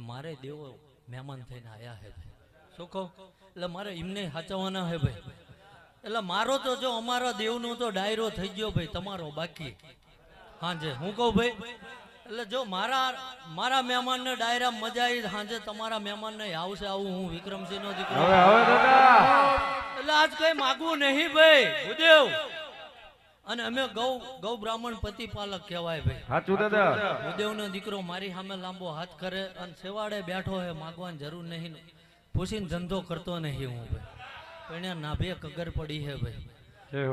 મારે દેવો મહેમાન થઈને આયા હે ભાઈ, શું કહું, એટલે મારે એમને સાચવવાના હે ભાઈ. એટલે મારો તો જો અમારા દેવનો તો ડાયરો થઈ ગયો ભાઈ, તમારો બાકી. હાંજે હું કહું ભાઈ, એટલે જો મારા મહેમાનને ડાયરા મજા આવી, હાંજે તમારા મહેમાનને આવશે આવું હું વિક્રમસિંહનો દીકરો. એટલે આજ કઈ માગવું નહીં ભાઈ ભૂદેવ. અને અમે ગૌ બ્રાહ્મણ પતિપાલક કહેવાય ભાઈ. સાચું દાદા. ભૂદેવનો દીકરો મારી સામે લાંબો હાથ કરે અને સેવાડે બેઠો હે, માગવાની જરૂર નહીં, પૂછીને ધંધો કરતો નહીં હું ભાઈ. પણ એ નાભે કગર પડી હે ભાઈ.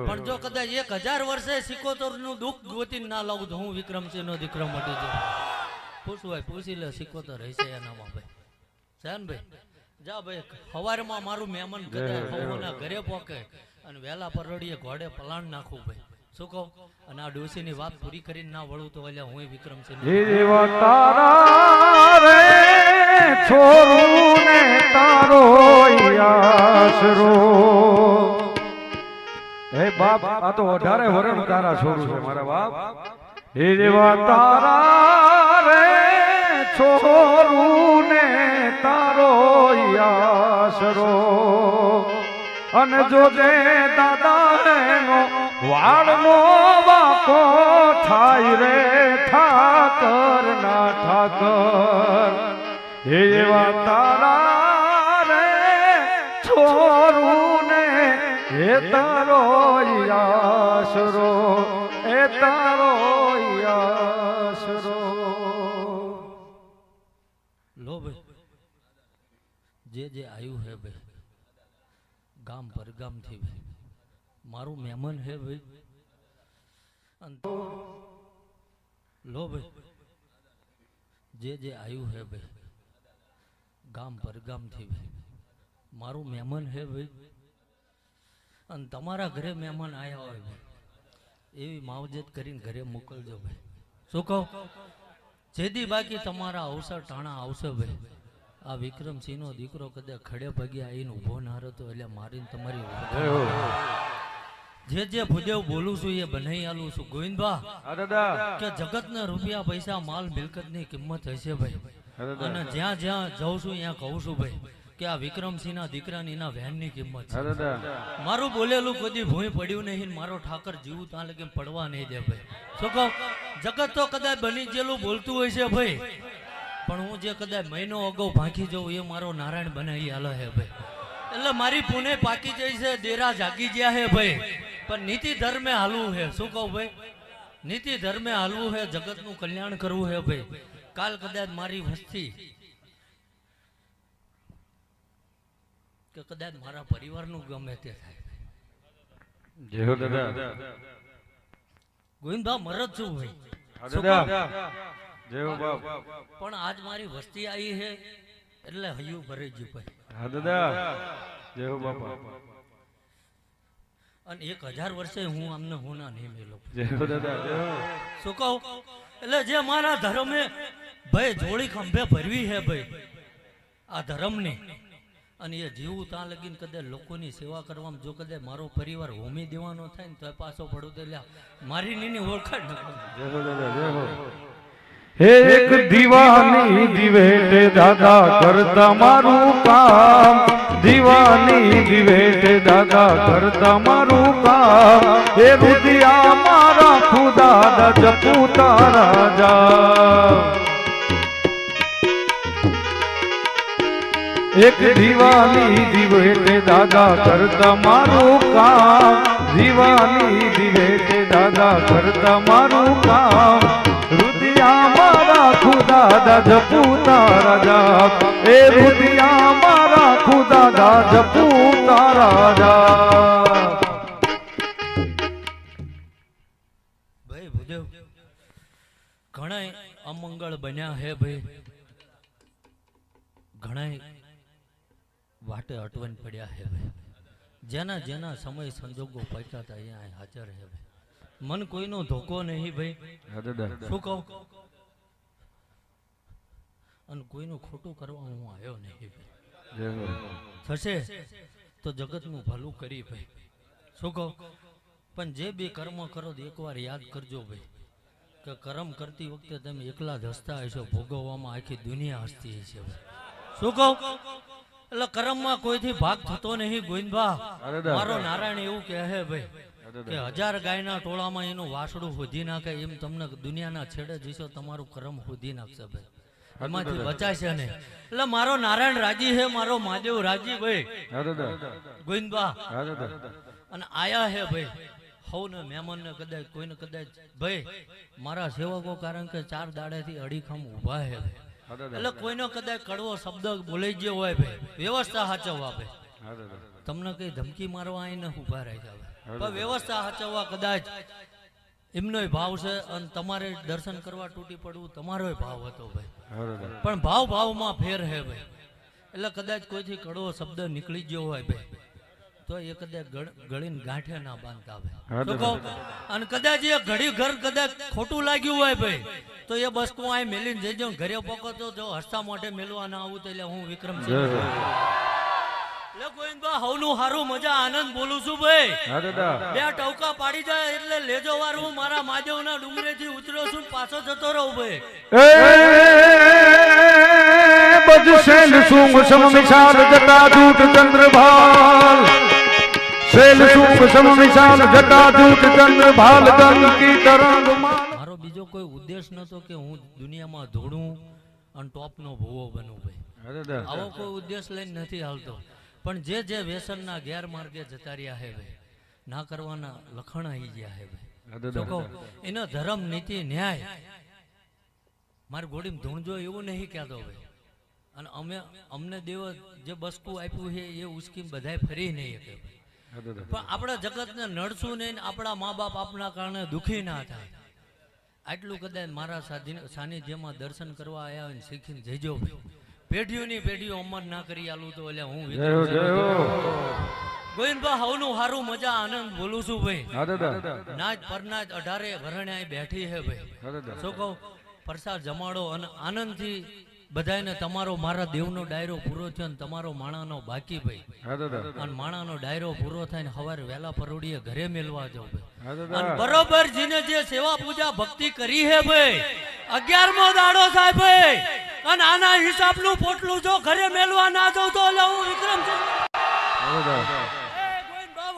પણ જો કદાચ 1000 વર્ષે સિકોતર નું દુઃખ ગોતી ના લાવું તો હું વિક્રમસિંહ નો દીકરો મટી જાઉં. પૂછવાય પૂછી લે, સિકોતર હશે એનામાં ભાઈ. છે ને ભાઈ, જા ભાઈ. સવારમાં મારું મહેમાન કદાચ હવોના ઘરે પોકે અને વહેલા પરડીએ ઘોડે પલાણ નાખું ભાઈ, શું કહું. અને આ ડોસી ની વાત પૂરી કરીને ના વળું તો એટલે હું વિક્રમસિંહ છોરું ને તારો આશરો. હે બાપ, આ તો 18 વર્ષ તારા છોરું છે મારા બાપ. હે દેવા તારા રે છોરું ને તારો આશરો. અને જોજે દાદા એનો વાળનો વાકો થાય રે ઠાકર ના ઠાકર. હે એવા તારા રે છોરું ને હે તારો આશરો, એ તારો આશરો. લો ભાઈ, જે આયુ હે ભાઈ ગામ પરગામ થી ભાઈ, મારું મહેમાન હે ભાઈ. લો ભાઈ, જે આયુ હે ભાઈ ગામ પરગામ થી ભાઈ, મારું મહેમાન હે ભાઈ. અને તમારા ઘરે મહેમાન આયા હોય ભાઈ, એવી માવજત કરીને ઘરે મોકલજો ભાઈ, શું કહો. જેદી બાકી તમારા અવસર ટાણા આવશે ભાઈ. આ વિક્રમસિંહ નો દીકરો કદાચ ખડે પગે આવીને ઉભો ના રહેતો એટલે મારીને તમારી જે ભૂદેવ બોલું છું એ બનાવી આલું છું ગોવિંદબા. કે જગત ના રૂપિયા પૈસા માલ મિલકત ની કિંમત હશે ભાઈ. અને જ્યાં જ્યાં જાઉં છું ત્યાં કહું છું ભાઈ કે આ વિક્રમસિંહ ના દીકરાની એના વેન ની કિંમત છે. મારું બોલેલું કદી ભૂઈ પડ્યું નહીં, મારો ઠાકર જીવું ત્યાં લગી પડવા નહીં દે ભાઈ, શું કહું. જગત તો કદાચ બની ગયેલું બોલતું હોય છે ભાઈ, પણ હું જે કદાચ મહિનો અગાઉ ભાંખી જાઉં એ મારો નારાયણ બનાવી હાલો હે ભાઈ. એટલે મારી પુણે પાકી જાય છે, ડેરા જાગી ગયા હે ભાઈ. પણ નીતિ ધર્મે હાલવું હે, શું કહું ભાઈ. નીતિ ધર્મે હાલવું હે, જગત નું કલ્યાણ કરવું હે ભાઈ. કાલ કદાચ મારી વસ્તી કે કદાચ મારા પરિવાર નું ગમે તે થાય. ગોવિંદભા મરદ છું ભાઈ, પણ આજ મારી વસ્તી આવી છે એટલે હૈયું ભરી ગયું ભાઈ. અને 1000 વર્ષે હું અમને હોના નહીં મેલો, શું કહું. એટલે જે મારા ધર્મે ભાઈ જોડી ખંભે ભરવી છે ભાઈ આ ધર્મની, અને એ જીવું ત્યાં લગીને કદાચ લોકોની સેવા કરવામાં જો કદાચ મારો પરિવાર હોમી દેવાનો થાય ને તો પાછો પડું તો મારી નીની ઓળખાણ ન. એક દીવાની દિવેટે દાદા કરતા મારું કામ, દીવાની દિવેટે દાદા કરતા મારું કામ. હે રુદિયા મારા ખુદા જપુ તારા જા. એક દીવાની દિવેટે દાદા કરતા મારું કામ, દીવાની દિવેટે દાદા કરતા મારું કામ. રુદિયા મારા ખુદા જપુ તારા જાપ, એ રુદિયા મારા ખુદા જપુ તારા જાપ. ભાઈ ભૂદેવ ઘણા અમંગળ બન્યા હે ભાઈ, ઘણા વાટે અટવન પડ્યા હે ભાઈ. જેના જેના સમય સંજોગો પહોંચ્યા હતા અહીંયા હાજર હે ભાઈ. મન કોઈનો ધોકો નહીં ભાઈ, શું કહું. અને કોઈનું ખોટું કરવા હું આવ્યો નહીં ભાઈ. થશે તો જગતનું ભલું કરી ભાઈ, શું કહું. પણ જે બી કર્મ કરો એકવાર યાદ કરજો ભાઈ કે કરમ કરતી વખતે તમે એકલા જ હસતા હશો, ભોગવવામાં આખી દુનિયા હસતી હશે ભાઈ. શું કહું? એટલે કરમમાં કોઈથી ભાગ થતો નહીં ગોવિંદભા. મારો નારાયણ એવું કહે છે ભાઈ કે 1000 ગાયના ટોળામાં એનું વાસડું હોધી નાખે એમ તમને દુનિયાના છેડે જઈશો તમારું કરમ હોધી નાખશે ભાઈ, એમાંથી બચાશે નહીં. એટલે મારો નારાયણ રાજી છે, મારો મહાદેવ રાજી ભાઈ ગોવિંદભા. અને આયા હે ભાઈ હવને મહેમાનને કદાચ કોઈને કદાચ ભાઈ મારા સેવકો કારણ કે 4 દાડેથી અડીખમ ઊભા હે ભાઈ. એટલે કોઈનો કદાચ કડવો શબ્દ બોલાઈ ગયો હોય ભાઈ, વ્યવસ્થા સાચવવા ભાઈ. તમને કઈ ધમકી મારવા અહીં ન ઉભા રહી જાવ, પણ વ્યવસ્થા સાચવવા કદાચ એમનો ભાવ છે. અને તમારે દર્શન કરવા તૂટી પડવું તમારો ભાવ હતો ભાઈ, પણ ભાવમાં ફેર હે ભાઈ. એટલે કદાચ કોઈથી કડવો શબ્દ નીકળી ગયો હોય ભાઈ તો એ કદાચ ગળીને ગાંઠે ના બાંધતા ભાઈ. અને કદાચ એ ઘડી ઘર કદાચ ખોટું લાગ્યું હોય ભાઈ તો એ બસકું આ મેલીને જઈજો, ઘરે પકડતો જો હસતા મોઢે મેલવા ના આવું તો એટલે હું વિક્રમ એટલે ગોવિંદભા હવનું હારું મજા આનંદ બોલું છું ભાઈ. 2 ટવકા પાડી જાય એટલે લેજો વાર હું મારા મહાદેવના ડુંગરેથી ઉતર્યો છું, પાછો જતો રહું ભાઈ. શૈલ સુંગ સમ વિશાલ જટા દૂત ચંદ્રભાલ, શૈલ સુંગ સમ વિશાલ જટા દૂત ચંદ્રભાલ ગંગ કી તરંગ. મારો બીજો કોઈ ઉદ્દેશ નતો કે હું દુનિયામાં ધોડું અને ટોપનો ભૂવો બનું ભાઈ, આવો કોઈ ઉદ્દેશ લઈને નથી હાલતો. પણ જે વ્યસનના ગેરમાર્ગે જતા રહ્યા હે ભાઈ, ના કરવાના લખણ આવી ગયા હે ભાઈ. એનો ધર્મ નીતિ ન્યાય મારી ગોળીમાં ધૂણજો એવું નહીં કહેતો ભાઈ. અને અમને દેવ જે બસકું આપ્યું છે એ ઉચકીને બધાય ફરી નહીં શકે પણ આપણા જગતને નડશું નહીં, આપણા મા બાપ આપના કારણે દુઃખી ના થાય. આટલું કદાચ મારા સાનિધ્યમાં દર્શન કરવા આવ્યા હોય શીખીને જઈજો ભાઈ. પેઢીઓની પેઢીઓ અમર ના કરી આલું તો એટલે હું ગોવિંદભા હવનું હારું મજા આનંદ બોલું છું ભાઈ. નાચ પરનાચ 18 ઘરણે બેઠી હે ભાઈ. શું કહું? પ્રસાદ જમાડો અને આનંદથી બધાને તમારો મારા દેવનો ડાયરો પૂરો થયો ને તમારો માણાનો બાકી ભાઈ. અને માણાનો ડાયરો પૂરો થાય ને સવારે વહેલા પરોડીએ ઘરે મેલવા જાવ ભાઈ. અને બરોબર જીને જે સેવા પૂજા ભક્તિ કરી હે ભાઈ 11મો દાડો થાય ભાઈ. અને આના હિસાબનું પોટલું જો ઘરે મેલવા ના જાવ તો એટલે હું વિક્રમ છું.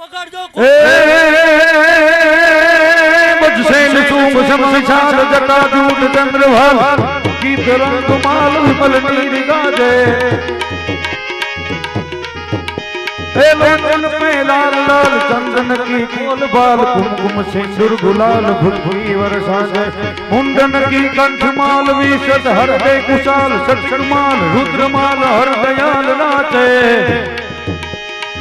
વગાડજો શૈલ સુંગ સમ વિશાલ જટા દૂત ચંદ્રભાલ ગીત રંગ માલ વિમલ નીર ગાજે. लोचन में लाल लाल चंदन की कोल बाल कुमकुम सिंदूर गुलाल भुजभुई वर्षा मुंडन की कंठ माल विशद हृदय कुशाल सत्समाल रुद्रमाल हरदयाल नाचे.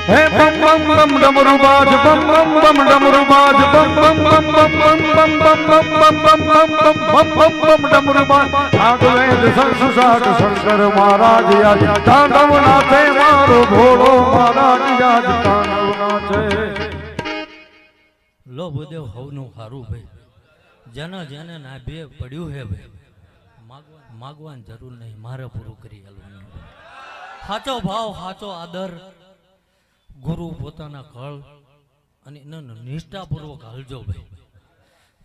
हे बम बम बम डमरू बाज बम बम बम डमरू बाज बम बम बम बम बम बम बम बम बम बम बम बम बम बम बम डमरू बाज आग वेद संसार शंकर महाराज आज तांडव नाचे मारो भोलो महाराज आज तांडव नाचे. લો ભૂદેવ હવનું હારું ભાઈ, જેને ના બે પડ્યું હે ભાઈ માગવાની જરૂર નહીં, મારે પૂરું કરી આલવાનું. સાચો ભાવ સાચો આદર ગુરુ પોતાના કળ અને એને નિષ્ઠાપૂર્વક હાલજો ભાઈ.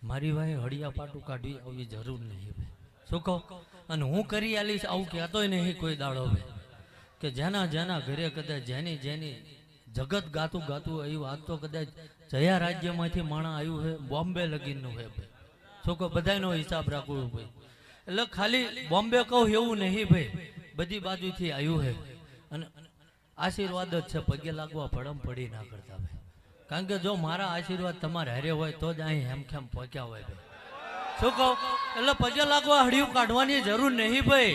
મારી ભાઈ હળિયા પાટું કાઢવી આવી જરૂર નહીં ભાઈ. શું કહો? અને હું કરી આલીશ આવું કહેતોય નહીં કોઈ દાડો ભાઈ કે જેના ઘરે કદાચ જેની જગત ગાતું એ વાત તો કદાચ જયા રાજ્યમાંથી માણા આવ્યું છે બોમ્બે લગીનનું છે ભાઈ. શું કહો? બધાનો હિસાબ રાખવું ભાઈ. એટલે ખાલી બોમ્બે કહું એવું નહીં ભાઈ, બધી બાજુથી આવ્યું છે. અને આશીર્વાદ જ છે, પગે લાગવા પડમ પડી ના કરતા ભાઈ. કારણ કે જો મારા આશીર્વાદ તમારે હારે હોય તો જ અહીં હેમખેમ પહોંચ્યા હોય ભાઈ. શું કહું? એટલે પગે લાગવા હળિયું કાઢવાની જરૂર નહીં ભાઈ.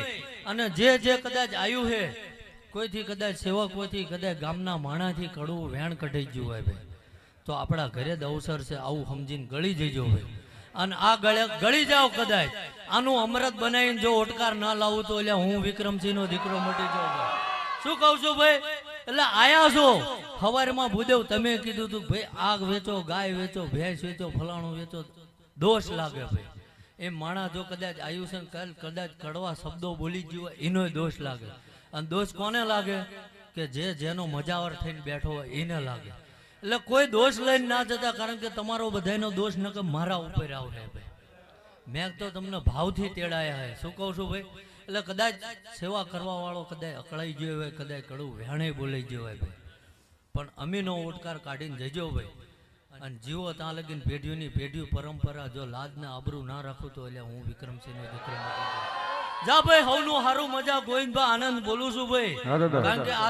અને જે કદાચ આવ્યું છે કોઈથી કદાચ સેવકોથી કદાચ ગામના માણાથી કડવું વેણ કઢાઈ ગયું હોય ભાઈ તો આપણા ઘરે જ અવસર છે, આવું સમજીને ગળી જજો ભાઈ. અને આ ગળી જાઓ કદાચ આનું અમૃત બનાવીને જો ઓટકાર ના લાવું તો એટલે હું વિક્રમસિંહનો દીકરો મટી જાઉં. શું કહું છું ભાઈ? એટલે આયા છો સવારમાં ભૂદેવ તમે કીધું તું ભાઈ આગ વેચો, ગાય વેચો, ભેંસ વેચો, ફલાણું વેચો, દોષ લાગે ભાઈ. એ માણા જો કદાચ આયુષ્ય કદાચ કડવા શબ્દો બોલી ગયો હોય એનો દોષ લાગે. અને દોષ કોને લાગે? કે જેનો મજાવર થઈને બેઠો હોય એને લાગે. એટલે કોઈ દોષ લઈને ના જતા, કારણ કે તમારો બધાનો દોષ ન કે મારા ઉપર આવશે ભાઈ. મેં તો તમને ભાવથી તેડાયા હે. શું કહું છું ભાઈ? એટલે કદાચ સેવા કરવા વાળો કદાચ અકળાઈ ગયો હોય, કદાચ કડું વહેણે બોલાઈ ગયો હોય ભાઈ, પણ અમીનો ઓટકાર કાઢીને જજો ભાઈ. અને જીવો ત્યાં લગીને પેઢીઓની પેઢીઓ પરંપરા જો લાજ ને આબરૂ ના રાખું તો એટલે હું વિક્રમસિંહનો દીકરો નથી. જા ભાઈ, હવનું હારું મજા ગોવિંદભાઈ આનંદ બોલું છું ભાઈ, હા દાદા. કારણ કે આ